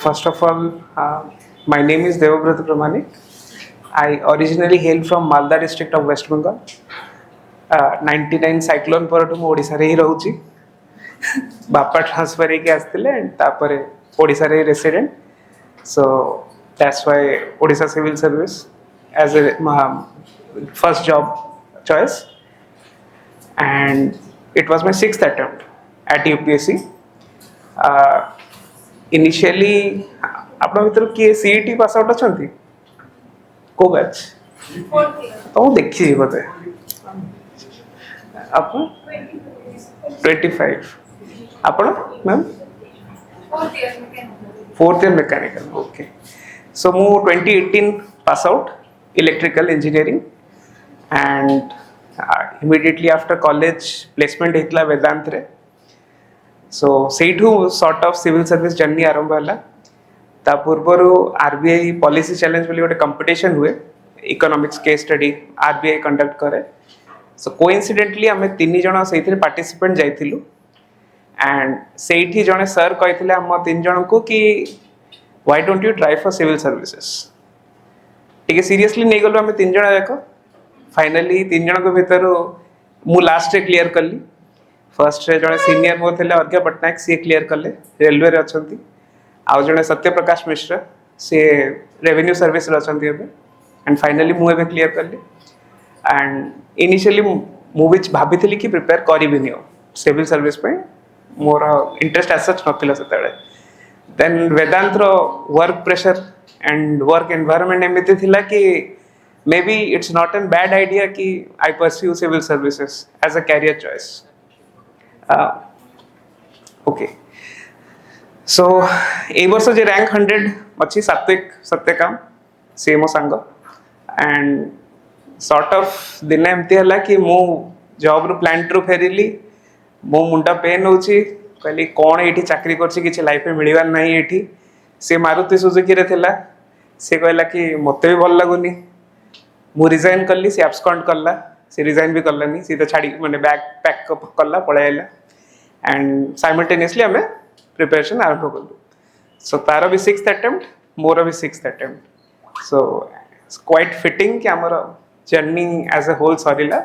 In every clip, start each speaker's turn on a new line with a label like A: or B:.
A: First of all, my name is Devabrata Pramanik. I originally hail from Malda district of West Bengal. 99 cyclone पर ମୁଁ ओडिसा रे ही रहूची बापा transfer ହେଇକି ଆସିଥିଲେ and तापरे ओडिसा रे resident so that's why Odisha civil service as a first job choice and it was my sixth attempt at UPSC. Initially ଆପଣ ଭିତରୁ କିଏ CET ପାସ୍ ଆଉଟ୍ ଅଛନ୍ତି କୋଉ ବ୍ୟାଚ୍ ତ ମୁଁ ଦେଖିଛି ବୋଧେ ଆପଣ 25 ଆପଣ ma'am fourth year mechanical okay so मु 2018 pass out electrical engineering and immediately after college placement होता वेदांत रे सो सेठू sort of civil service journey आरंभ है ता पूर्वर आरबीआई पॉलिसी चैलेंज बोली गोटे कंपटीशन हुए economics case study RBI conduct करे सो कोइंसिडेंटली आम तीन जन से पार्टिसिपेंट जाइलु एंड सेठी जने सर कहते आम तीन जन को कि why don't you try for civil services ठीक सीरियसली नहीं गलु आम तीन जन जाक फाइनली तीन जन को भीतर मु लास्ट रे क्लियर कली फर्स्ट रे जने सीनियर मो थे अर्घ्य पट्टनायक सी क्लियर कले रेलवे रे अछंती आउ जने सत्यप्रकाश मिश्र सी रेवेन्यू सर्विस रे अछंती एंड फाइनली मु एबे क्लियर कली एंड इनिशियली मु भी भाभी कि प्रिपेयर करी सिविल सर्विस पे मोर इंटरेस्ट एज सच नथिला सेतेबेले देन वेदांत रो work pressure and work environment एमिति थिला कि may be it's not an bad idea कि I pursue civil services as a career choice okay so ए वर्ष जे रैंक 100 अच्छी सात्विक सत्यकाम सी मो सांग एंड सॉर्ट ऑफ दिन एमती है कि मु जॉब रू प्लांट रू फेरिली मो मुंडा पेन होची कहली कौन ये चाकरी करछि किछि लाइफ में मिलवार नहीं एठी से मारुति सुजुकी रे थिला से कहला कि मते भी भल लागुनी मु रिजाइन करली से एब्सकॉन्ड करला से रिजाइन भी करलानी सीधा छाड़ी माने बैग पैक करला पळे आइला एंड साइमल्टेनियसली हमें प्रिपरेशन आरंभ करलु सो तार भी 6th अटेम्प्ट मोर भी 6th attempt so quite fitting कि हमर जर्नी एज अ होल सरीला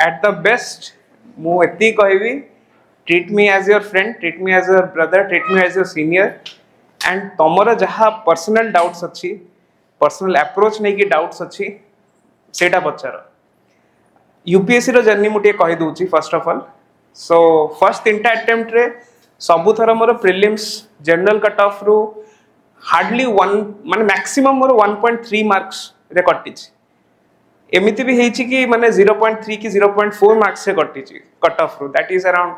A: एट द बेस्ट मु एती कहबी treat me as your friend treat me as your brother treat me as your senior and तमर जहाँ पर्सनल डाउट्स अच्छी पर्सनल अप्रोच नहीं कि डाउट्स अच्छी सेटा पचार यूपीएससी रो जर्नी मुझे कही दूची first of all so first 3टा अटेम्प्ट रे सबु थर मोर प्रिलिम्स जनरल कट ऑफ रु हार्डली 1 माने मैक्सिमम मोर 1.3 मार्क्स रे कटिची एमिति भी हेची कि माने 0.3 की 0.4 मार्क्स से कटिची कट ऑफ रु that is around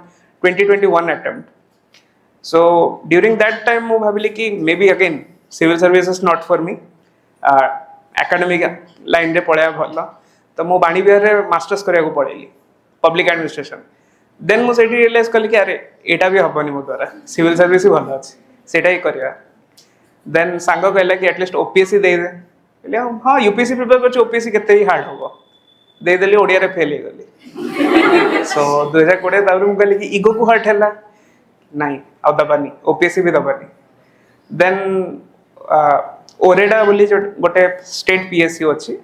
A: 2021 attempt so during that time मु भाबिली कि मे be again civil service is not for me academic line रे पळया भल तो मु बाणी बिहार रे मास्टर्स करिया को पड़ेली पब्लिक एडमिनिस्ट्रेशन देन मु सेठी रियलाइज कली कि अरे एटा भी हबनी मो द्वारा सिविल सर्विस ही भल अछि सेटा ही करिया देन सांग कहला कि एटलीस्ट ओपीएससी दे दे कहले हां यूपीएससी प्रिपेयर करछ ओपीएससी केते ही हार्ड होबो दे देली ओडिया रे फेल हे गली सो 2020 तारू मु कहली कि ईगो को हर्ट हैला नहीं आ दबानी ओपीएससी भी दबानी देन ओरेडा बोली गोटे स्टेट पीएससी अच्छी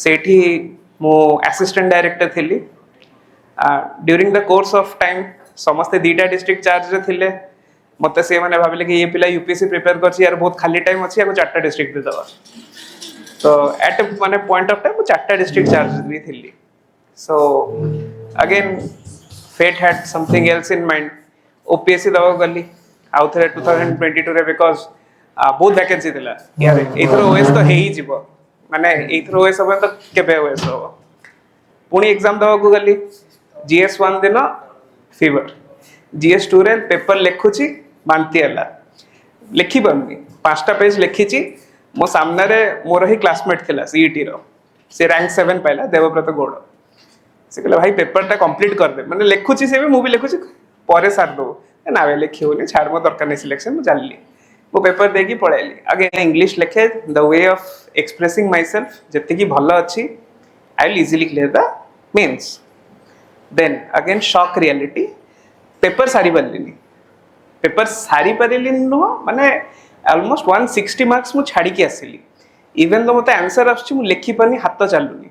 A: सेठी मो असिस्टेंट डायरेक्टर थिली during the course of time समस्ते 2टा डिस्ट्रिक्ट चार्ज रे थिले मते से माने भाबिले कि ये पिला यूपीएससी प्रिपेयर करछि यार बहुत खाली टाइम अछि याको 4टा डिस्ट्रिक्ट दे दवा तो एट माने पॉइंट ऑफ टाइम 4टा डिस्ट्रिक्ट चार्ज भी थिली so again fate had something else in mind OPSC दवा गली आउ थे 2022 रे बिकॉज़ बहुत वैकेंसी थिला यार एथरो ओएस तो हे ही जीवो माने एथरो ओएस अब तो केबे ओएस हो पुणी एग्जाम दवा को गली जीएस 1 दिन फीवर जीएस 2 रे पेपर लिखुची बांती हला लिखि बन्नी 5टा पेज लिखिची मो सामने रे मोर ही क्लासमेट थिला सीईटी रो से रैंक 7 पाइला देवव्रत गौड़ से कहला भाई पेपर टा कंप्लीट कर दे माने लिखुची से भी मु भी लिखुची परे सार दो ना वे लिखियोनी छाड़ मो दरकार नहीं सिलेक्शन मु जाल्ली वो पेपर देकी पळेली अगेन इंग्लिश लिखे the way of expressing myself जति की भलो अछि I will easily clear the mains then again shock reality paper सारी बल्लिनी पेपर सारी पारिली नुह माने ऑलमोस्ट 160 मार्क्स मु छाड़ी के आसिली इवन तो मते आंसर आछी मु लिखि पानी हाथ चालुनी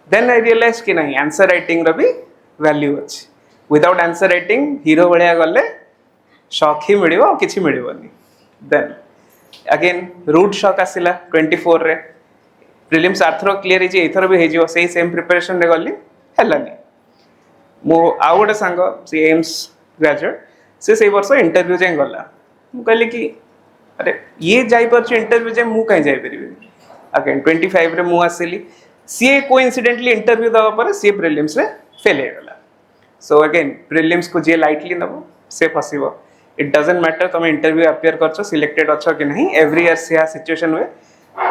A: देन आई रियलाइज कि नहीं आंसर राइटिंग रो भी वैल्यू अछि विदाउट आंसर राइटिंग हीरो भलिया गले शॉक ही मिलिबो किछि मिलिबोनी देन अगेन रूट शॉक आसिला 24 रे प्रीलिम्स आर्थर क्लियर हे जे एथर भी हे जिवो सेही सेम प्रिपरेशन रे गली हलानी मो आउ गोटे सांग सी एम्स ग्रेजुएट से वर्ष इंटरव्यू जाए गला कहली कि अरे ये जाई पर इंटरव्यू जाए मु कहीं जाई परिबे अगेन 25 रे मु आसिली सी कोइंसिडेंटली इंटरव्यू दवा पर सी प्रीलिम्स रे फेल हे गला सो अगेन प्रीलिम्स को जे लाइटली नबो से फसिबो इट डजंट मैटर तुम इंटरव्यू अपियर करछो सिलेक्टेड अच्छो कि नहीं एवरी ईयर से सिचुएशन हुए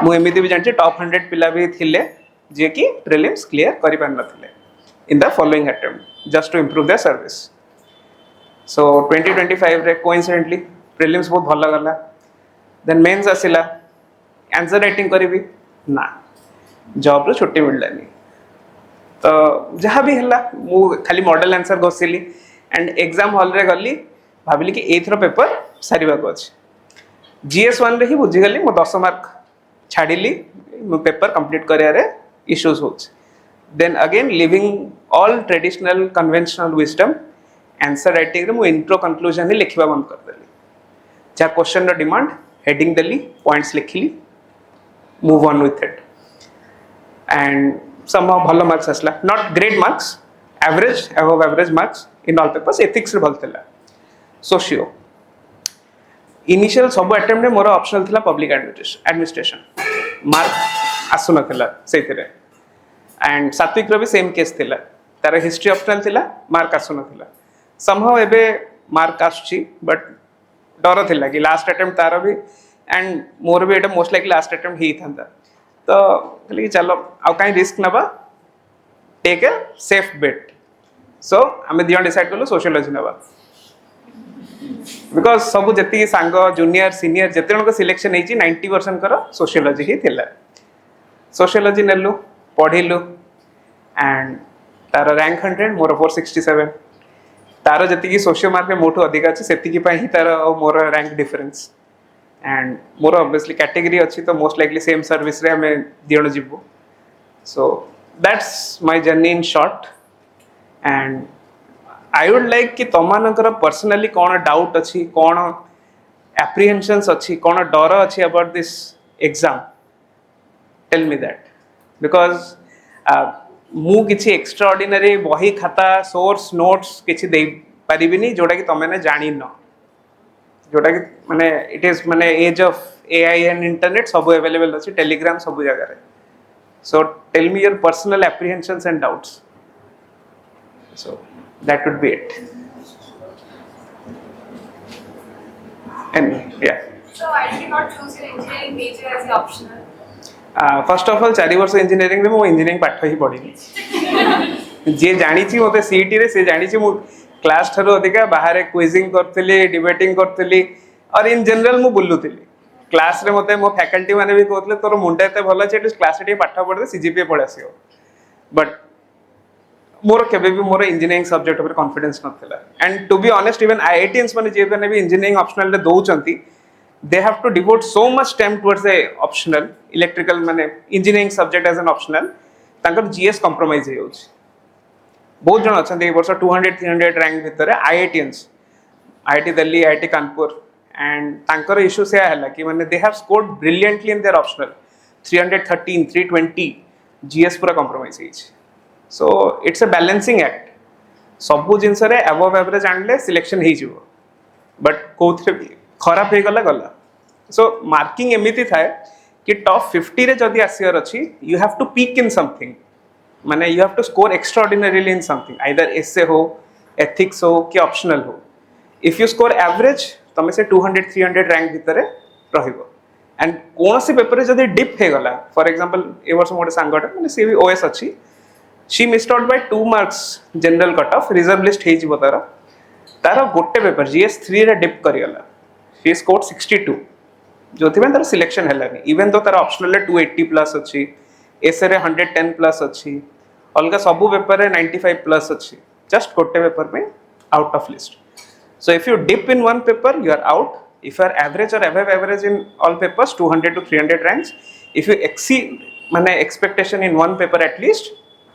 A: मु एमिति भी जानछि टॉप 100 पिला भी थिले जे कि प्रीलिम्स क्लियर करि पार नथिले in the following attempt just to improve their service so 2025 रे कोइंसिडेंटली प्रीलिम्स बहुत भल गला देन मेंस आसिला आंसर राइटिंग करिवि ना जॉब रो छुट्टी मिललानी तो जहाँ भी हला मु खाली मॉडल आंसर घोषिली एंड एग्जाम हॉल रे गली भाविली कि एथरो पेपर सारिबा को अछि GS1 रे ही बुझी गली मो 10 मार्क छाड़िली मो पेपर कंप्लीट करिया रे इश्यूज होछ then again living all traditional conventional wisdom answer writing रे मो इंट्रो कंक्लूजन ही लिखिबा बंद कर देली जा क्वेश्चन रो डिमांड हेडिंग देली पॉइंट्स लिखिली move on with it and somehow भलो मार्क्स असला not great marks average above average marks in all papers ethics रे भल थिला सोशियो इनिशियल सब अटेम्प्ट रे मोर ऑप्शनल थिला पब्लिक एडमिनिस्ट्रेशन मार्क आसु नथिला सेथिरे एंड सात्विक रो भी सेम केस थिला तार हिस्ट्री ऑप्शनल थिला मार्क आसु नथिला समहाउ एबे मार्क आछी बट डर थिला कि लास्ट अटेम्प्ट तार भी एंड मोर भी एटा मोस्ट लाइकली लास्ट अटेम्प्ट ही थांता तो कहली चलो आउ कहीं रिस्क नबा टेक ए सेफ बेट सो आमे दिया डिसाइड करलो सोशियोलॉजी नबा बिकॉज सब जति सांग जूनियर सीनियर जते जन को सिलेक्शन हेची 90% करो सोशियोलॉजी ही थिला सोशियोलॉजी नेलु पढिलु एंड तार रैंक 100 मोर 467 तार जति की सोशियो मार्क में मोठो अधिक अछि सेति की पई ही तार मोर रैंक डिफरेंस एंड मोर ऑब्वियसली कैटेगरी अच्छी तो मोस्ट लाइकली सेम सर्विस रे हमें दियण जिवो so that's my journey in short and I would like कि तमानकर पर्सनली कौन डाउट अच्छी कौन एप्रिहेंशंस अच्छी कौन डर अच्छी about this exam tell me that because मु किछि एक्स्ट्रा ऑर्डिनरी बही खाता सोर्स नोट्स किछि दे परिबिनी जोटा कि तमेने जानि न जोटा कि माने इट इज माने age of AI and internet सब अवेलेबल अछि टेलीग्राम सब जगह रे so tell me your personal apprehensions and doubts so that would be it and yeah
B: so why did you not choose your engineering major as an optional
A: first of all 4 वर्ष engineering रे मो engineering पाठ ही पढिनी जे जानि छी मते CET रे से जानि छी मो क्लास थरो अधिका बाहर क्विजिंग करथली डिबेटिंग करथली और इन जनरल मु बुल्लुथली क्लास रे मते मो फैकल्टी माने भी कहतले तोर मुंडा एते भलो छै क्लास रे पाठ पढदे सीजीपीए पढ आसियो बट मोर केबे भी मोर इंजीनियरिंग सब्जेक्ट ऊपर कॉन्फिडेंस नथिला and to be honest even IITians माने जे भी इंजीनियरिंग ऑप्शनल रे दोउचंती they have to devote so much time towards a optional electrical माने engineering subject as an optional तांकर जीएस कंप्रोमाइज हे होछ बहुत जन अछंती ए वर्ष 200 300 रैंक भितर IITians IIT Delhi IIT Kanpur and तांकर इशू से हला कि माने they have scored brilliantly in their optional 313 320 GS पूरा कंप्रोमाइज हे so it's a balancing act सबु जिनस रे अबव एवरेज आनले सिलेक्शन हे जिवो बट कोथरे खराब हे गला गला सो मार्किंग एमिति थाए कि टॉप 50 रे जदी आसियर अछि you have to peak in something माने you have to score extraordinarily in something either essay हो एथिक्स हो कि ऑप्शनल हो इफ यू स्कोर एवरेज तमे से 200 300 रैंक भितर रहिबो एंड कोनसी पेपर रे जदी डिप हे गला फॉर एग्जांपल ए वर्ष मोटे सांगटा माने से भी ओएस अछि she missed out by 2 marks general cut off reserve list हे जिवो तार गोटे पेपर GS3 रे डिप करि गला she scored 62 जोथि में तार सिलेक्शन हेलानी इवन तो तार ऑप्शनल रे 280 प्लस अछि एसे रे 110 प्लस अछि अलगा सबु पेपर रे 95 प्लस अछि जस्ट गोटे पेपर में out of list So if you dip in one paper, you are out. If you are average or above average in all papers, 200 to 300 ranks. If you exceed mane expectation in one paper at least,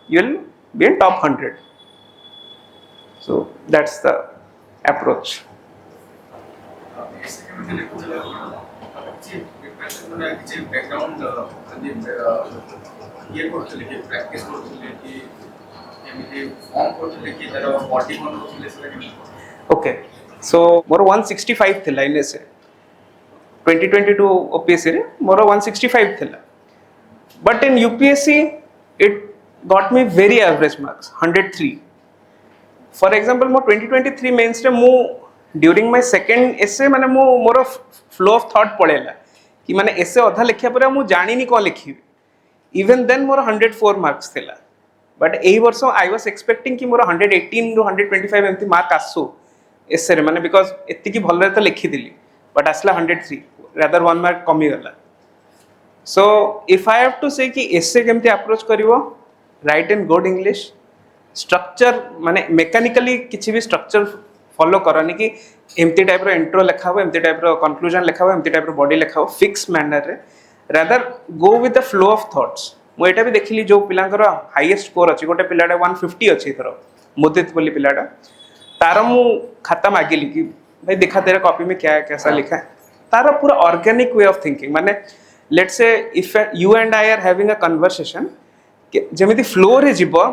A: you will be in top 100. So that's the approach. Okay, so मोर 165 थिला इन एसे 2022 OPSC रे मोर 165 थिला, but in UPSC it got me very average marks 103. For example मो 2023 mains रे मु during my second एसे माने मु मोर flow of thought पळेला कि माने एसे अधा लिखिया पर मु जानिनी कोन लिखिबे. इवन देन मोर 104 मार्क्स थिला, बट एई वर्ष आई वाज एक्सपेक्टिंग कि मोर 118 टू 125 एमती मार्क आसो एसे रे माने बिकॉज एति की भल रे तो लिखि दिली, बट आसला 103, रादर 1 मार्क कमी गला. So if I have to say कि एसे केमती अप्रोच करिवो, write in good English, structure माने मेकानिकली किछि भी स्ट्रक्चर फॉलो करनी कि एमती टाइप रो इंट्रो लिखा हो, एमती टाइप रो कंक्लूजन लिखा हो, एमती टाइप रो बॉडी लिखा हो फिक्स मैनर रे, rather go with the flow of thoughts. मु एटा भी देखिली जो पिलांकर हाईएस्ट स्कोर अछि, गोटे पिलाडा 150 अछि थरो मुदित बोली पिलाडा, तार मु खाता मागिली कि भाई देखा तेरे कॉपी में क्या है, कैसा लिखा है. तार पूरा ऑर्गेनिक वे ऑफ थिंकिंग, माने let's say if you and I are having a conversation जेमिति फ्लो रे जीवो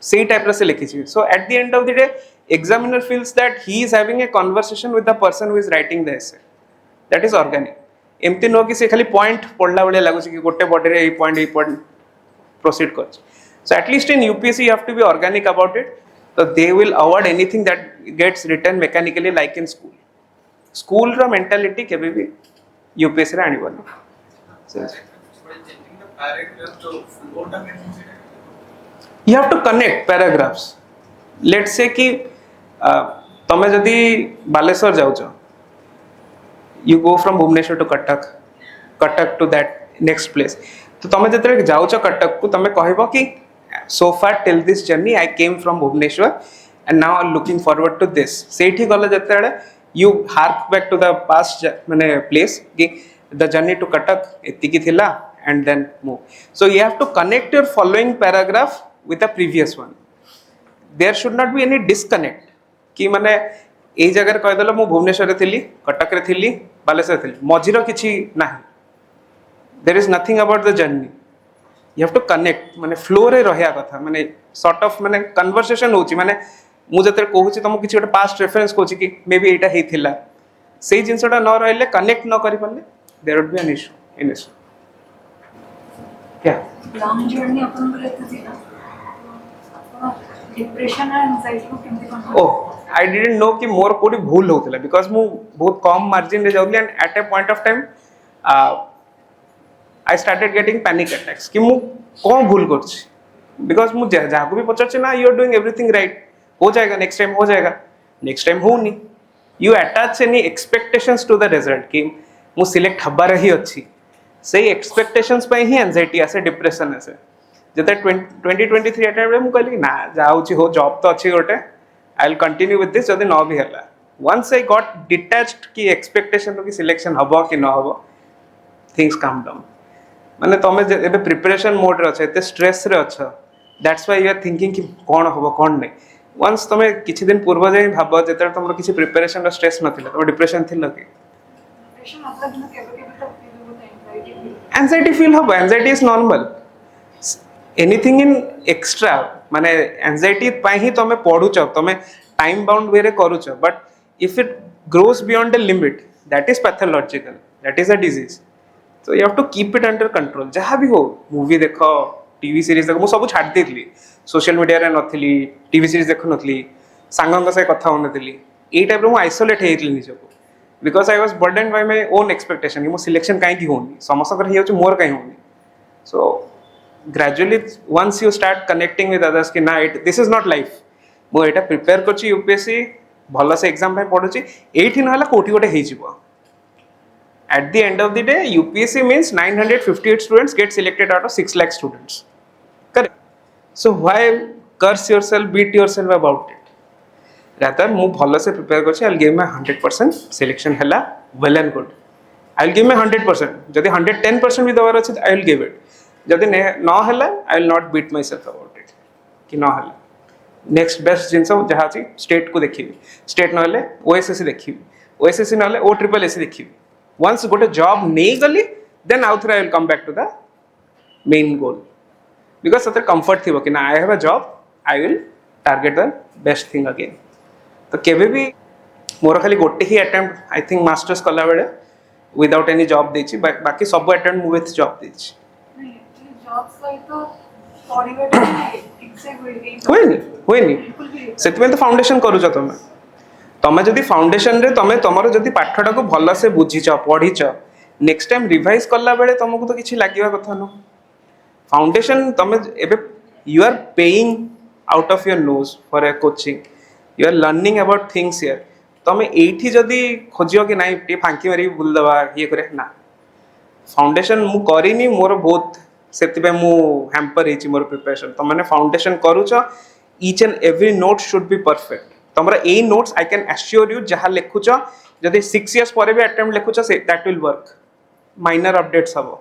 A: सेही टाइप रे से लिखिछि. So at the end of the day examiner feels that he is having a conversation with the person who is writing the essay. That is organic. एमती no कि से खाली पॉइंट पढ़ला बेले लागु कि गोटे बॉडी रे ए पॉइंट प्रोसीड कर. सो at least in UPSC you have to be organic about it. तो they will avoid anything that gets written mechanically like in school. School रो मेंटालिटी केबे भी यूपीएससी रे आनिबो. You have to connect paragraphs. Let's say कि तमे जदि Baleshwar जाउछ, you go from Bhubaneswar to Cuttack to that next place. तो तमे जतरे जाउछ कटक को तमे कहबो कि so far till this journey I came from Bhubaneswar and now I'm looking forward to this. सेठी गले जतरे you hark back to the past माने place कि the journey to Cuttack एतिकी थिला and then move. So you have to connect your following paragraph with the previous one. There should not be any disconnect कि माने एई जगह रे कहदलो मु भुवनेश्वर रे थिली, कटक रे थिली, बालेश्वर थिली, मझिरो किछि नाही. There is nothing about the journey. You have to connect, माने फ्लो रे रहया कथा, माने सॉर्ट ऑफ माने कन्वर्सेशन होची, माने मु जते कहूची तमु किछि गोटे पास्ट रेफरेंस कहूची कि मे बी एटा हेथिला, सेही जिंसटा न रहले कनेक्ट न करि पल्ले there would be an issue in issue. क्या
B: लॉन्ग जर्नी अपन करते थे ना, डिप्रेशन और एंजाइटी को केमते control.
A: Oh I didn't know कि मोर कोडी भूल होतला बिकॉज़ मु बहुत कम मार्जिन रे जाउली and at a point of time I started getting panic attacks कि मु कोन भूल करछि. बिकॉज़ मु जहा को भी पचरछि ना you are doing everything right, हो जाएगा नेक्स्ट टाइम, हो जाएगा नेक्स्ट टाइम होनी. You attach any expectations to the result कि मु सिलेक्ट हबा रही अछि, सेही एक्सपेक्टेशंस पे ही एंजाइटी आसे, डिप्रेशन आसे. जते 2023 अटेम्प्ट रे मु कहली ना जाउची हो जॉब तो अछि गोटे, I will continue with this जदि न भी हला. वंस आई गॉट डिटैच्ड कि एक्सपेक्टेशन रो कि सिलेक्शन हबो कि न हबो, थिंग्स काम डाउन. माने तमे एबे प्रिपरेशन मोड रे छ, एते स्ट्रेस रे अछ, that's why you are thinking कि कोन हबो कोन नै. वंस तमे किछि दिन पूर्व जाई भाबो जेते तमरो किछि प्रिपरेशन रो स्ट्रेस नथिला, तमे डिप्रेशन थिला कि
B: डिप्रेशन मतलब दिन केबे केबे तो फील होता एंजाइटी.
A: एंजाइटी फील हबो, anxiety is normal. Anything in extra माने एंजाइटी पाई ही तमे पढुछ, तमे टाइम बाउंड वे रे करूछ, but if it grows beyond the limit that is pathological, that is a disease. So you have to keep it under control. जहाँ भी हो, मूवी देखो, टीवी सीरीज देखो, मु सब छाड़ देली, सोशल मीडिया रे नथली, टीवी सीरीज देखो नथली, सांगंग से कथा हो नथली. ए टाइप रो मु आइसोलेट हेइतली निजको because I was burdened by my own expectation कि मु सिलेक्शन काई की होनी, समस्त कर हेउ मोर काई होनी. So gradually once you start connecting with others कि ना दिस इज नॉट लाइफ, मु एटा प्रिपेयर करछि यूपीएससी भलो से एग्जाम पे पढुछि, एठी न हला कोठी गोटे हेइ जिवो. At the end of the day, UPSC means 958 students get selected out of 6 lakh students. Correct? So why curse yourself, beat yourself about it? Rather मु भल से प्रिपेयर कर I will give my 100% selection हैला well and good I will give my 100% जदि 110% भी दबार अछि I will give it जदि न हैला I will not beat myself about it कि न हैला नेक्स्ट बेस्ट जिनस जहाँ अच्छी स्टेट को देखी स्टेट ना ओएसएससी देखी ओएसएससी ना ओ ट्रिपल एससी देखी वंस गोटे जॉब नहीं गली देन आउ थे I will come back to the main goal because से कंफर्ट थी कि ना I have a job I will target the best thing again तो केवे भी मोर खाली गोटे ही अटेम्प्ट आई थिंक मास्टर्स कला बेले विदाउट एनी जॉब देछि बाकी सब अटेम्प्ट मु विथ जॉब देछि
B: जॉब सहित पढ़िबाटा
A: हुएनि से तो फाउंडेशन करूछ तुम तुम जदि फाउंडेशन रे तुम तुमर जदि पाठटा को भल से बुझीच पढ़ीच नेक्स्ट टाइम रिवाइज कला बेले तुमको तो किसी लगे कथा न फाउंडेशन तुम एबे you are paying out of your nose for a coaching you are learning about things here तुम एठी जदि खोजियो कि नाइ टे फांकी मारी बुल दबा ये करे ना फाउंडेशन मु करिनी मोर बहुत से मु हैम्पर हेची मोर प्रिपरेशन तुम मैंने फाउंडेशन करूच each and every note should be perfect तुम ए notes I can assure you जहाँ लिखुच जदि 6 years पर भी अटेम्प्ट लिखुच that will work minor updates हम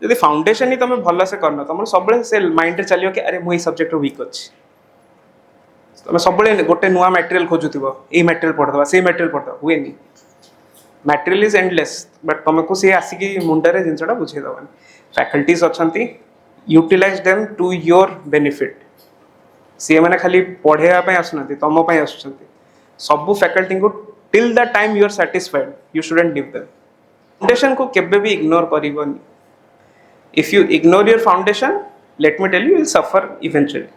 A: जदि फाउंडेशन ही तुम भल से करना तुम सब से माइंड रे चलियो कि अरे मु सब्जेक्ट वीक अच्छी तुम सब गोटे नुआ मटेरियल खोजुव ये मटेरियल पढ़दवा से मटेरियल पढ़दवा हुए नहीं मटेरियल इज एंडलेस बट तुमको सी आसिकी मुंडे जिनसा बुझेदवानी फैकल्टीज अच्छा utilise them to your benefit सी मैंने खाली पढ़ाई आसुना तुम आसुँच सब फैकल्टी को till the time you are satisfied you shouldn't give them foundation को केबे भी इग्नोर करिवनी if you ignore your foundation let me tell you will suffer eventually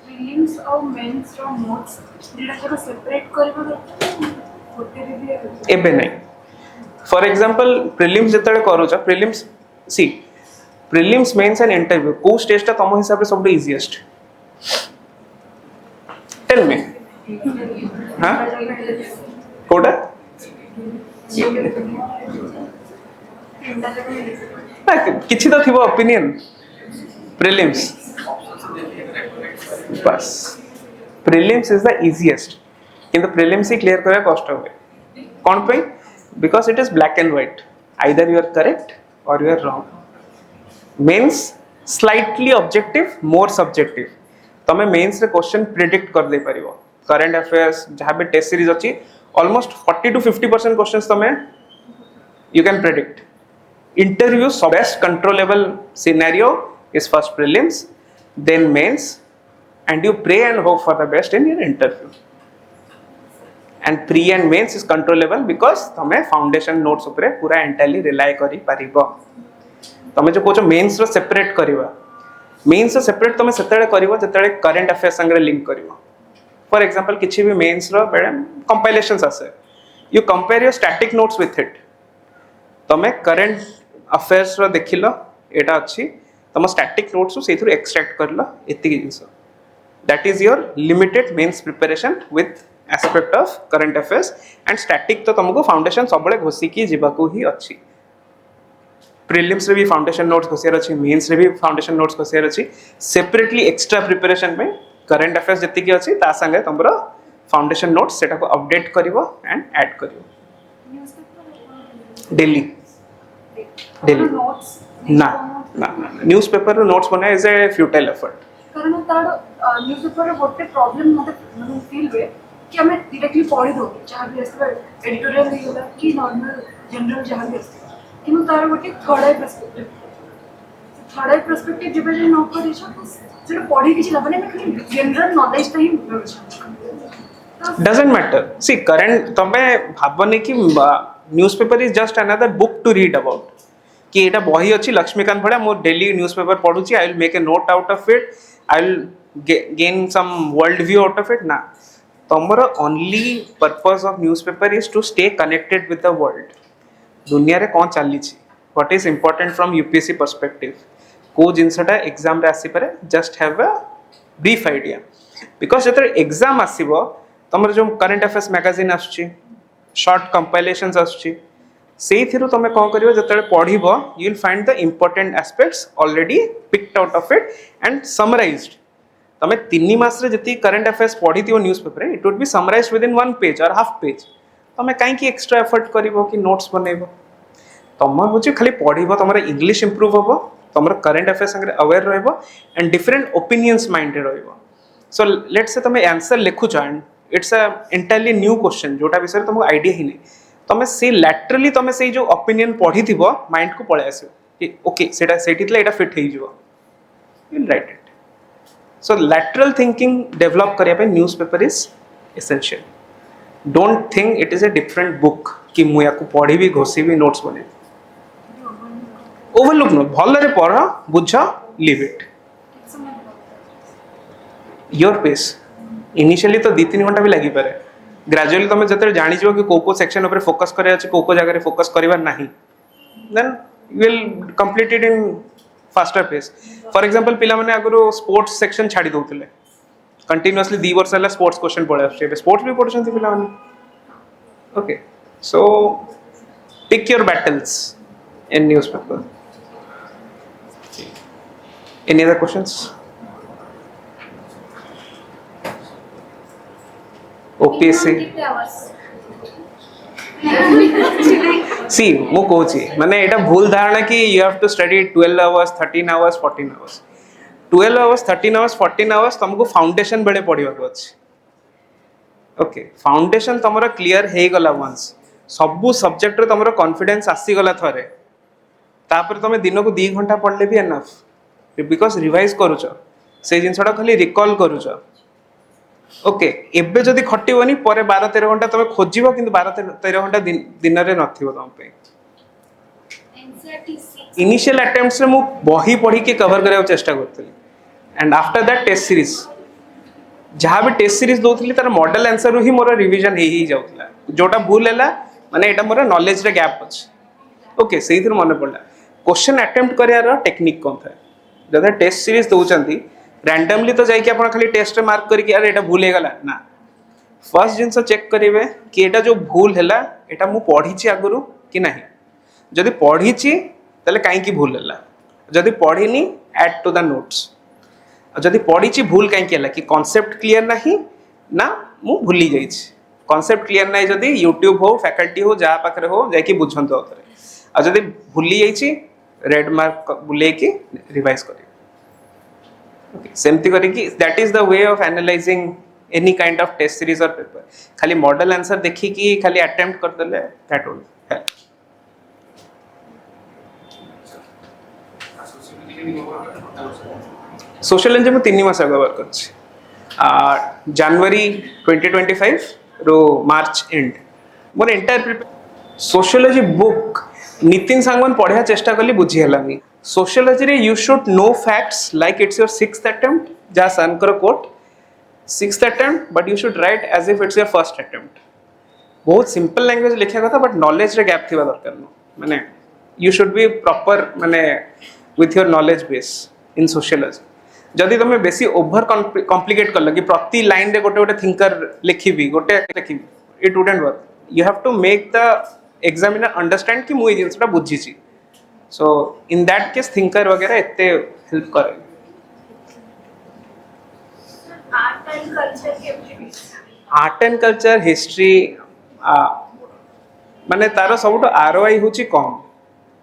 B: prelims और मेंस रो नोट्स जेडा को सेपरेट करबो गोटे रे भी
A: एबे नहीं फॉर एग्जांपल प्रीलिम्स जतले करूछ प्रीलिम्स सी प्रीलिम्स मेंस एंड इंटरव्यू को स्टेज ता तम हिसाब से सब इजीएस्ट टेल मी हां कोडा किछि तो थिबो ओपिनियन प्रीलिम्स बस प्रीलिम्स इज द इजीएस्ट किंतु प्रीलिम्स ही क्लियर करे कष्ट होवे कोन पे because it is black and white either you are correct और you are wrong mains slightly objective more subjective तमे मेंस रे क्वेश्चन प्रेडिक्ट कर दे परिबो करंट अफेयर्स जहां भी टेस्ट सीरीज अछि ऑलमोस्ट 40 to 50% क्वेश्चंस तमे you can predict interview best controllable scenario is first prelims then mains and you pray and hope for the best in your interview and pre and mains is controllable because tame foundation notes upre pura entirely rely kari paribo tame jo kocho mains ro separate kariba mains ro separate tame setale karibo jetale current affairs sangre link karibo for example kiछि भी mains ro compilations ase you compare your static notes with it तमे current affairs रो देखिल एटा अछि तम static notes से through extract करला एति जिंस that is your limited mains preparation with aspect of current affairs and static तो तुमको फाउंडेशन सबले घोसी की जीवाको ही अछि प्रीलिम्स रे भी फाउंडेशन नोट्स घोसियार अछि मेंस रे भी फाउंडेशन नोट्स घोसियार अछि सेपरेटली एक्स्ट्रा प्रिपरेशन में करंट अफेयर्स जति की अछि ता संगे तुमरो फाउंडेशन नोट्स सेटा को अपडेट करिवो एंड ऐड करिवो डेली डेली ना ना न्यूज़पेपर रो नोट्स बना इज ए फ्यूटाइल एफर्ट
B: कारण तार न्यूज़पेपर रो गोटे प्रॉब्लम मते फील हुए कि हमें डायरेक्टली पढ़ी दो जहां भी आस्ते एडिटोरियल नहीं होला कि नॉर्मल जनरल जहां भी आस्ते किंतु तार गोटे थर्ड आई पर्सपेक्टिव जब जे न करी छ जे पढ़ी किछ लाभ नहीं खाली जनरल नॉलेज त ही
A: डजंट मैटर सी करंट तमे भाबने कि newspaper is just another book to read about कि एटा बही अछि लक्ष्मीकांत भड़ा मो डेली न्यूज़पेपर पढुची I will make a note out of it I will gain some world view out of it ना तमरो only purpose of newspaper is to stay connected with the world दुनिया रे कोन चली छी what is important from UPSC perspective को जिनसटा exam रे आसी पारे just have a brief idea because जतरे एग्जाम आसीबो तमर जो करंट अफेयर्स मैगजीन आछी शॉर्ट कंपाइलेशंस आछी से थिरु तमे कोन करिवो जतले पढिबो you will find the important aspects already picked out of it and summarised तमे 3 मास रे जति करंट अफेयर्स पढ़ी थियो news paper it would be summarised within 1 page और हाफ पेज तमे काई की एक्स्ट्रा एफर्ट करिवो कि नोट्स बनेइबो तम होची खाली पढ़िबो तमरा इंग्लिश इंप्रूव होबो तमरा करंट अफेयर्स संगे अवेयर रहइबो एंड डिफरेंट ओपिनियंस माइंडेड रहइबो सो लेट्स से तमे आंसर लिखुछ and it's a entirely new question जोटा विषय तुमको आईडिया ही नहीं तमे से लैटरली तमे से जो ओपिनियन पढ़ी थिबो माइंड को पळे आसीबो कि ओके सेटा सेटितला एटा फिट हेइ जिवो you right it so lateral thinking develop करिया पे newspaper is essential don't think it is a different book कि मु याको पढ़ी घोसी भी नोट्स बने ओवरलुक नो भलरे पढ़ बुझ leave it your pace initially तो 2-3 घंटा भी लगी पारे ग्रेजुअली तुम जते जानि जो कि को सेक्शन ऊपर फोकस करे अछि को जगह रे फोकस करबार नाही then you will complete it in faster pace for example पिला माने अगरो स्पोर्ट्स सेक्शन छाडी दोतले कंटीन्यूअसली 2 वर्ष हला स्पोर्ट्स क्वेश्चन पढे आछे स्पोर्ट्स भी पढछन्ती पिला माने okay so pick your battles in newspaper any other questions OPSC सी मु कहूची माने एटा भूल धारणा कि you have to study 12 hours 13 hours 14 hours 12 hours 13 hours 14 hours तुमको फाउंडेशन बेले पढ़िबा को अछि ओके फाउंडेशन तमरा क्लियर हे गला वंस सबु सब्जेक्ट रे तमरा कॉन्फिडेंस आसी गला थरे तापर तमे दिन को 2 घंटा पढ़ले भी एनफ बिकॉज़ रिवाइज करूछ से जिनसडा खाली रिकॉल करूछ ओके एबे जदी खटिबनी परे 12-13 घंटा तमे खोजिबो किंतु 12-13 घंटा दिन रे नथिबो तम पे इनिशियल अटेम्प्ट्स रे मु बही पढ़ी के कवर करया चेष्टा करथली and after that test series जहाँ भी टेस्ट सीरीज दोथली तार मॉडल आंसर रू ही मोर रिवीजन ही जाउतला जोटा भूल हैला माने एटा मोर नॉलेज रे गैप अछि ओके सेही थर मन पड़ला क्वेश्चन अटेम्प्ट करया टेक्निक कोन था जदे टेस्ट सीरीज दोचंती रैंडमली तो जाई कि आपण खाली टेस्ट रे मार्क करी कि यार एटा भूल हे गला ना फर्स्ट जिंस चेक करिवे कि एटा जो भूल हैला एटा मु पढ़ी छि आगुरु कि नाही जदी पढ़ी छि तले काई की भूल हैला जदी पढ़ीनी ऐड टू द नोट्स जदी पढ़ी छि भूल काई केला कि कांसेप्ट क्लियर नाही ना मु भूली जाई छि कांसेप्ट क्लियर नाही जदी YouTube हो फैकल्टी हो जा पाखरे हो जाई कि बुझंतो अतरे आ जदी भूली जाई छि रेड मार्क बुले की रिवाइज करी okay सेमती करी कि that is the way of analysing any kind of test series और पेपर खाली मॉडल आंसर देखी कि खाली अटेम्प्ट कर देले दैट विल हेल्प सोशल में 3 मास वर्क कर जनवरी 2025 रो March and more entire sociology book Nitin Sangwan पढ़िया चेष्टा कली बुझी हलानी सोशियोलॉजी रे you should know facts like it's your 6th attempt जा सनकर कोट 6th attempt but you should write as if it's your first attempt बहुत सिंपल लैंग्वेज लिखा कथा बट नॉलेज रे गैप थिबा दरकार न माने यू शुड बी प्रॉपर माने with your knowledge base in sociology जदि तुम बेसी ओवर कॉम्प्लिकेट कर कि प्रति लाइन रे गोटे गोटे थिंकर लिखिबी गोटे लिखिबी it wouldn't work you have to make the examiner understand कि मु ए जिंसटा बुझी छी so in that case thinker वगैरह एते हेल्प करे आर्ट एंड कल्चर हिस्ट्री माने तारो सबुठ आरओआई होची कम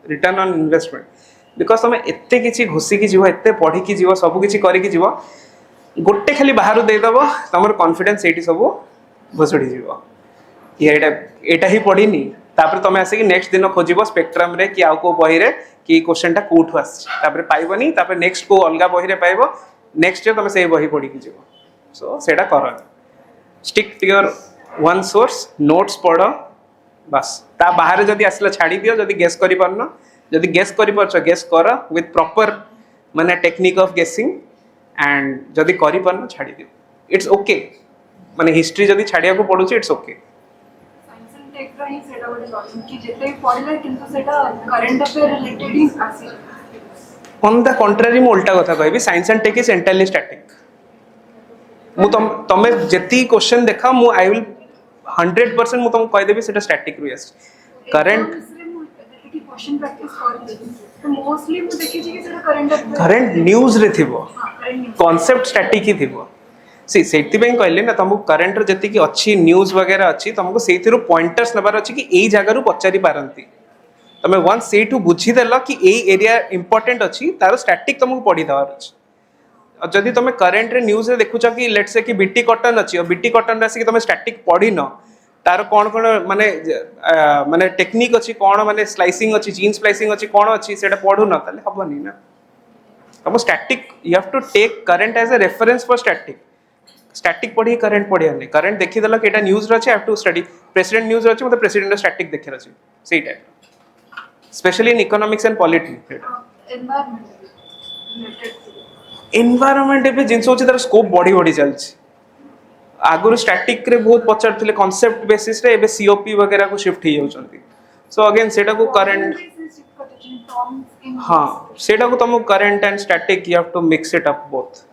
A: रिटर्न ऑन इन्वेस्टमेंट बिकॉज तुम एते किछि घोसी की जीव एते पढ़ी की जीव सब किछि करी की जीव गोटे खाली बाहर दे दबो तमर कॉन्फिडेंस एटी सब घोसड़ी जीव ये एटा ही पढ़ीनी तापर तुम आसे कि नेक्स्ट दिन खोजिबो स्पेक्ट्रम रे कि आउ को बही रे कि क्वेश्चनटा कोठु आछि तापर पाइबनी तापर नेक्स्ट को अलगा बही रे पाइबो नेक्स्ट तुम से बही पढ़ी की जीव सो सेटा कर stick to your one source notes पढ़ बस ता बाहर जदी आसला छाड़ी दियो जदी गेस करि परनो जदी गेस करि परछ गेस कर विथ प्रॉपर माने टेक्निक ऑफ गेसिंग एंड जदी करि परनो छाड़ी दियो इट्स ओके माने हिस्ट्री जदी छाड़िया को पडुछ it's okay
B: science and tech रही सेटा बडे लॉजिक कि जेते पढले किंतु सेटा करंट अफेयर रिलेटेड ही आसी
A: ऑन द कंट्रारी मु उल्टा कथा कहबी science and tech is entirely static मु तमे जेती क्वेश्चन देखा मु आई विल 100% मु तुमको कह देबी सेटा स्टैटिक रु यस करंट क्वेश्चन प्रैक्टिस कर तो मोस्टली मु देखि छी कि सेटा करंट न्यूज़ रे थिबो
B: करंट न्यूज
A: कॉन्सेप्ट स्टैटिक ही थिबो सी सेति पे कहले ना तुमको करंट रो जति की अच्छी न्यूज़ वगैरह अच्छी तुमको सेथिरो पॉइंटर्स नबार अछि कि एई जगह रु पचारि पारंती तमे वंस से टू बुझी देला कि एई एरिया इंपोर्टेंट अछि तार स्टैटिक तुमको पढी दवार अछि और जदि तुम करेन्ट रे न्यूज रे देखुच कि लेट्स से कि बीटी कॉटन अच्छी और बीटी कॉटन रे तुम स्टैटिक पढ़ी न तार कौन कौन माने माने टेक्निक अच्छी कौन माने स्लाइसिंग अच्छी जीन स्लाइसिंग अच्छी कौन अच्छी सेटा पढ़ू न ताले हबनी ना तुम static you have to take current as a reference for static पढ़ी करंट पढ़िया नहीं करंट देखि देला कि एटा न्यूज रे अछि have to study president news रे अछि मतलब प्रेसिडेंट स्टैटिक देखि अछि सेही type specially in economics and polity
B: environment related
A: environment एबे जिनस होची तार स्कोप बढ़ी बढ़ी चलछि आगुर स्टैटिक रे बहुत पचारथिले कांसेप्ट बेसिस रे एबे सीओपी वगैरह को शिफ्ट ही जाउछंती सो अगेन सेटा को करंट हाँ सेटा को तुम current and static you have to mix it up both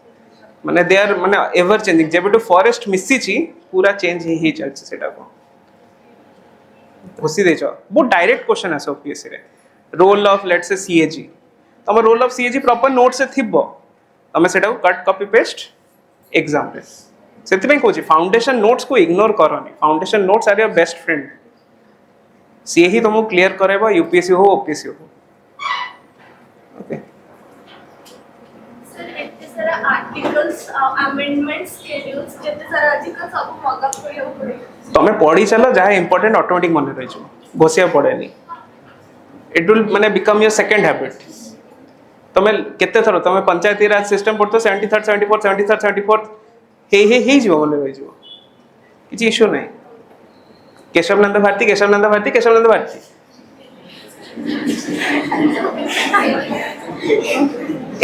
A: माने दे आर माने एवर चेंजिंग जेबे टू फॉरेस्ट मिसी छी पूरा चेंज ही चलछि सेटा को घोसी देछ बहुत डायरेक्ट क्वेश्चन आसे ओपीएससी रे role of let's say CAG तम role of CAG proper note से थिबो तमे सेटा को कट कॉपी पेस्ट एग्जाम रे सेति पे कहूची फाउंडेशन नोट्स को इग्नोर करनी foundation notes are your best friend सी ही तुमको क्लियर करेबो यूपीएससी हो ओपीएससी हो ओके
C: सर एते सारा आर्टिकल्स अमेंडमेंट्स शेड्यूल्स जते सारा आर्टिकल्स सब मगअप करियो पड़े
A: तमे पढ़ी चलो जहा इंपोर्टेंट ऑटोमेटिक मन रही छ घोसिया पड़ेनी इट विल माने बिकम योर सेकंड हैबिट तमे केते थरो तमे पंचायती राज सिस्टम पढ़तो 73 74 73 74 हे जीव मन रही जीव किछि इशू नहीं केशवनंद भारती केशवनंद भारती केशवनंद भारती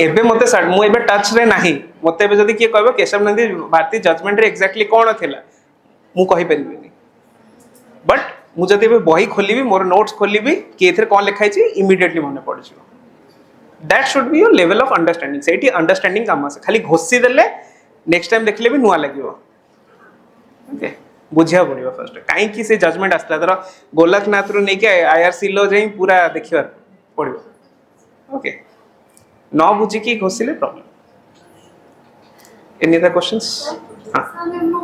A: एबे मते मु एबे टच रे नाही मते एबे जदी के कहबो केशवनंद भारती जजमेंट रे एग्जैक्टली कोन थिला मु कहि परिबिनी बट मु जदी एबे बही खोलिबी मोर नोट्स खोलिबी कि एथरे कोन लिखाई छी इमीडिएटली मने पड़ जिवो that should be your level of understanding Sethi understanding काम आसे खाली घोसी देले नेक्स्ट टाइम देखले भी नुआ लगिवो ओके बुझिया पड़ियो फर्स्ट काई कि से जजमेंट आस्ता तर गोलकनाथ रु नै के आईआरसी लो जाई पूरा देखिबार पड़ियो ओके न बुझी की घोसिले प्रॉब्लम एनी अदर क्वेश्चंस हां
B: सामने नो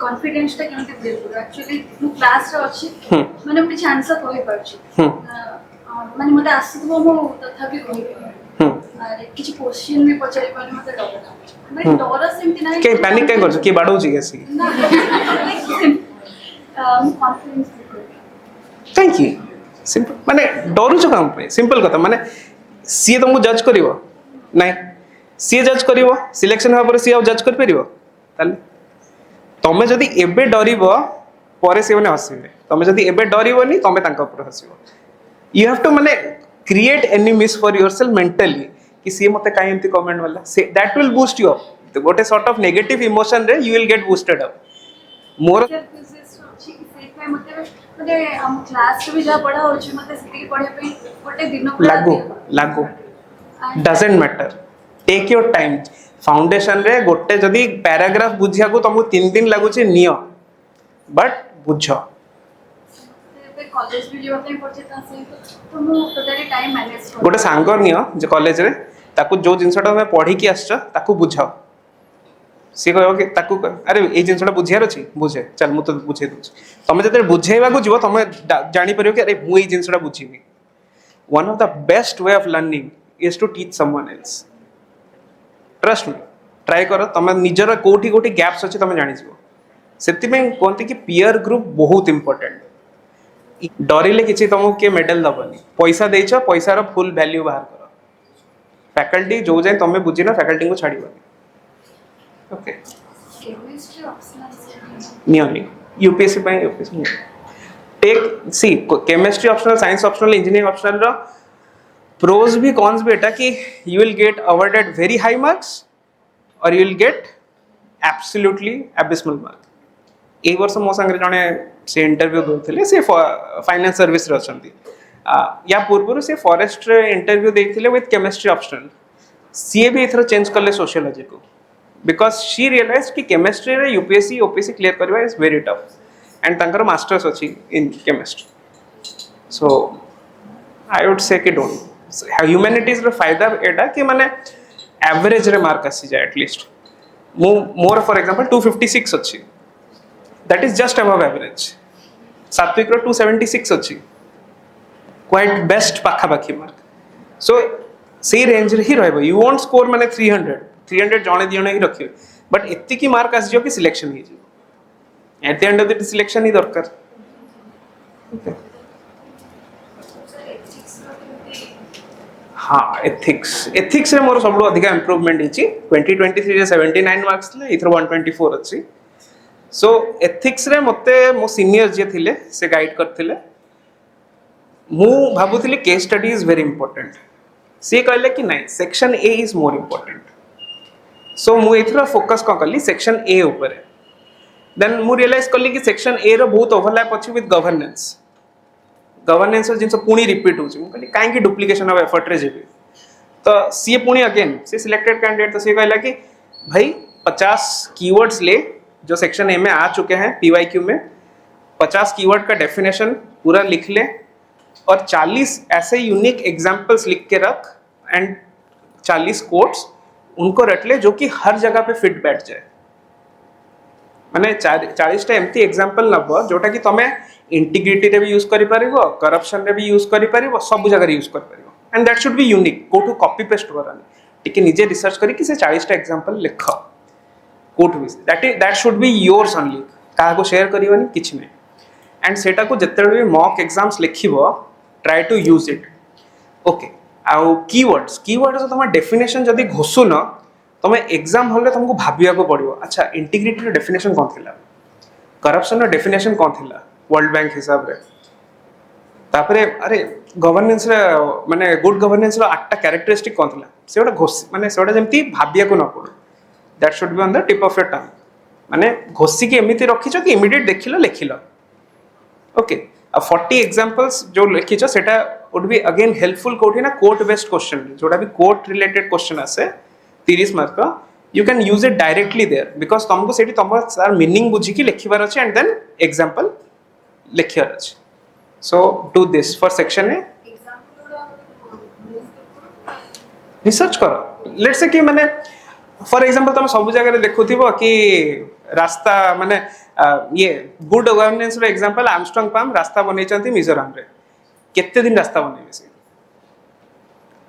B: कॉन्फिडेंस टा केमते बिल्ड करू एक्चुअली मु क्लास रे अछि माने मु କିଛି आंसर कहि परछि माने मते आसीबो मु तथापि कहि अरे किछि क्वेश्चन भी पचारि पाले मते डर लागे माने डर सेमति नाही
A: के पैनिक काय करछ की बाडौ छी गेसी
B: कॉन्फिडेंस
A: थैंक यू सिंपल माने डरू छ काम पे सिंपल कथा माने सी तुमको जज करिवो नाही सी जज करिवो सिलेक्शन होबा पर सी जज कर परिवो ताले तमे जदी एबे डरिवो परे से माने हसिबे तमे जदी एबे डरिवोनी तमे तांका ऊपर हसिबो यू हैव टू माने create enemies for yourself mentally कि सी मते काई एंती कमेंट वाला say that will boost you up गोटे सॉर्ट ऑफ नेगेटिव इमोशन रे you will gate boosted up more
B: मते हम क्लास रे भी जा पढ़ा होछि मते सिटी पढ़े पे गोटे दिन
A: लागू doesn't matter take your time foundation रे गोटे जदी पैराग्राफ बुझिया को तुमको 3 दिन लागु छै नियो बट बुझो
B: कॉलेज भी जीवा पे पढ़े ता से तो मु टोटली टाइम मैनेज कर
A: गोटे सांगर नियो जे कॉलेज रे ताकू जो जिंसटा में पढ़ी की आछछ ताकू बुझाओ सी कहबो कि ताकू अरे ए जिंसटा बुझियार अछि बुझे चल मु तो बुझे दउछ तमे जते बुझेइबा को जीवो तमे जानि परियो कि अरे मु ए जिंसटा बुझिबी one of the best way of learning is to teach someone else trust me try करो तमे निजर कोठी कोठी गैप्स अछि तमे जानि जीवो सेति में कोनती कि पीयर ग्रुप बहुत इंपोर्टेंट डरिले किछि तुमको के मेडल दबनी पैसा देछ पैसा रो फुल वैल्यू बाहर करो फैकल्टी जो जाय तमे बुझिना फैकल्टी को छाड़ीबनी okay
B: chemistry optional
A: nearly UPSC पे यूपीएससी टेक सी chemistry optional science optional engineering optional रो प्रोज भी कॉन्स भी एटा कि you will get awarded very high marks और you will get absolutely abysmal mark ए वर्ष मो संगे जने से इंटरव्यू दोथिले से फाइनेंस सर्विस रे अछंती या पूर्व से फॉरेस्ट रे इंटरव्यू देथिले विथ केमिस्ट्री ऑप्शनल सी भी इथर चेंज करले सोशियोलॉजी को बिकॉज शी रियलाइज कि केमिस्ट्री रे यूपीएससी ओपीएससी क्लियर करबा इज वेरी टफ एंड तंकर मास्टर्स अछि in chemistry so I would say कि डोंट ह्यूमैनिटीज रो फायदा एटा कि माने एवरेज रे मार्क आसी जाए एटलिस्ट मोर फॉर एग्जांपल 256 अच्छी that is just above average सात्विक रो 276 अच्छी क्वाइट बेस्ट पाखापाखी मार्क सो से रेंज रे ही रहबो यू वोंट स्कोर माने 300 जणे दिने ही रखियो बट एत्ती की मार्क आसी जो कि सिलेक्शन ही जो at the end of the selection ही दरकार हाँ एथिक्स रे मोर सबलो अधिक इंप्रूवमेंट हिची 2023 रे 79 मार्क्स ले इथर 124 अछि सो एथिक्स रे मते मो सीनियर जे थिले से गाइड करथिले मु भाबुथिले case study is very important से कहले कि नहीं section A is more important so मु इथर फोकस को कली सेक्शन ए ऊपर देन मु रियलाइज कली कि सेक्शन ए रो बहुत ओवरलैप अछि विथ गवर्नेंस जिनस पुणी रिपीट हो कहीं डुप्लिकेशन ऑफ एफर्ट रे जेबी तो सी पुणी अगेन सी सिलेक्टेड कैंडिडेट तो सी कहला कि भाई 50 कीवर्ड्स ले जो सेक्शन ए में आ चुके हैं पीवाईक्यू में 50 कीवर्ड का डेफिनेशन पूरा लिख ले और 40 ऐसे यूनिक एग्जांपल्स लिख के रख एंड 40 कोट्स उनको रट ले जो कि हर जगह पे फिट बैठ जाए माने 40 टा एमती एग्जांपल नब जोटा कि तमे इंटीग्रिटी रे भी यूज करि परिबो करप्शन रे भी यूज करि परिबो सब जगह यूज कर परिबो and that should be unique go to copy paste करनी टिके निजे रिसर्च करी कि से 40 टा एग्जांपल लिख quote which that should be yours only का को शेयर करिवनी किछ नै एंड सेटा को जत्ते भी मॉक एग्जाम्स लिखिबो try to use it okay आउ कीवर्ड्स तो तम डेफिनेशन जदी घोसु न तमे एग्जाम हॉल रे तुमको भाबिया को पड़िबो अच्छा इंटीग्रिटी रो डेफिनेशन कोन थिला करप्शन रो डेफिनेशन कोन थिला वर्ल्ड बैंक हिसाब रे तापरे अरे गवर्नेंस रे माने गुड गवर्नेंस रो 8टा कैरेक्टरिस्टिक कोन थिला सेटा घोस माने सेटा जेमती भाबिया को न पड़ो that should be on the tip of your tongue माने घोसी के एमिति रखिछो कि इमीडिएट देखिलो लिखिलो ओके अब 40 एग्जांपल्स जो लिखिछो सेटा वुड बी अगेन हेल्पफुल कोठी ना कोर्ट बेस्ड क्वेश्चन जोटा भी कोर्ट रिलेटेड क्वेश्चन आसे 30 मार्क का you can use it directly there because तुमको सेठी तुम सार मीनिंग बुझी की लिखिबार अछि एंड देन एग्जांपल लिखियार अछि so do this for section a research करो लेट्स से कि माने फॉर एग्जांपल तुम सब जगह देखुथिबो कि रास्ता माने ये गुड गवर्नेंस रो एग्जांपल आर्मस्ट्रांग पाम रास्ता बनै चंती मिजोरम रे केते दिन रास्ता बनै से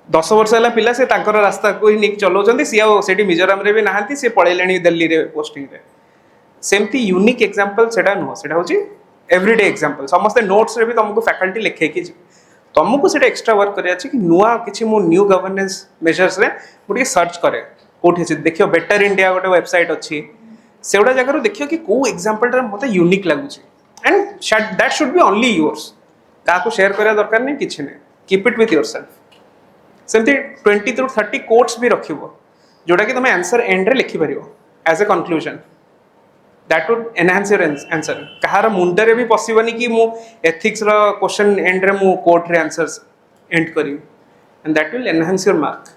A: 10 वर्ष है पिला से तांकर रास्ता को ही निक चलाउछंती सी आ सेठी मिजोरम रे भी नाहंती से पळेलेनी दिल्ली रे पोस्टिंग रे सेमती यूनिक एग्जांपल सेटा नो सेटा होची एवरीडे एग्जांपल समस्त नोट्स रे भी तुमको फैकल्टी लिखे कि तुमको सेटा एक्स्ट्रा वर्क करे अछि कि नुआ किछि मो न्यू गवर्नेंस मेजर्स रे मोटे सर्च करे कोठी अछि देखियो बेटर इंडिया गोटे वेबसाइट अछि सेउडा जगह देखियो कि को एग्जांपल रे मते यूनिक लागु छी and that should B only yours का को शेयर करे दरकार नै किछि नै कीप इट विथ योरसेल्फ सेमती 20 थ्रू 30 कोट्स भी रखिबो जोटा कि तुम आंसर एंड रे लिखि परिबो as a conclusion that would enhance your answer कहार मुंडे रे भी पॉसिबल कि मु एथिक्स रो क्वेश्चन एंड रे मु कोट रे आंसर्स एंड करी and that will enhance your mark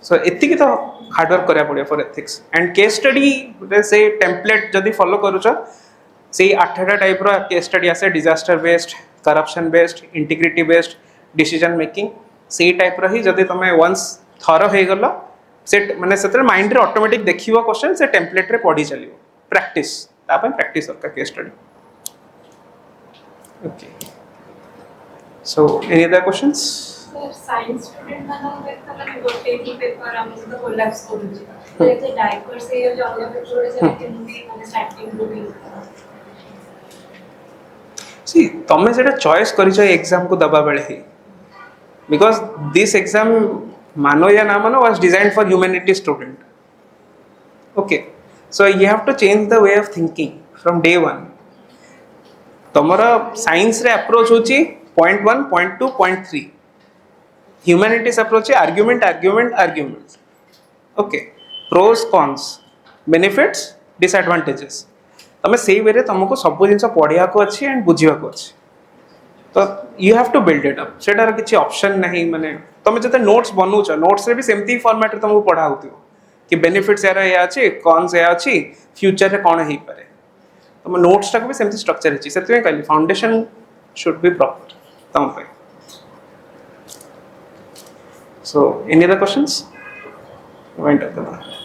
A: so एति की तो हार्ड वर्क करिया पड़ियो for ethics and case study रे से टेम्पलेट जदी फॉलो करूछ से 8टा टाइप रो केस स्टडी आसे disaster based corruption based integrity based decision making से टाइप रही जदि तमे वंस थर हो गलो से माने सेतर माइंड रे ऑटोमेटिक देखिबो क्वेश्चन से टेम्पलेट रे पढी चलियो प्रैक्टिस तापन प्रैक्टिस होता case study okay so any other questions
C: sir science student मानो देखला कि गोटे ही पेपर हम तो कोलैप्स करू छी तो डाइपर से ये जो अलग पेपर से केमती माने स्टार्टिंग रूटीन
A: सी तमे जेटा चॉइस करिछ एग्जाम को दबा बेले ही because this exam mano ya na mano was designed for humanities student okay so you have to change the way of thinking from day one tomara science re approach hochi point 1 point 2 point 3 humanities approach है argument okay pros cons benefits disadvantages तमे सेही वे रे तुमको सब जिंस पढ़िया को अछि and बुझिया को अछि तो you have to build it up सेटार किछि ऑप्शन नहीं माने तुम जते नोट्स बनउछ नोट्स रे भी सेमती फॉर्मेट रे तुमको पढ़ा होतियो कि बेनिफिट्स यार या अछि कॉन्स या अछि फ्यूचर रे कोन हेई पारे तुम नोट्स टा को भी सेमती स्ट्रक्चर अछि सेते कहली फाउंडेशन शुड बी प्रॉपर तुम पे so any other questions Point of the month.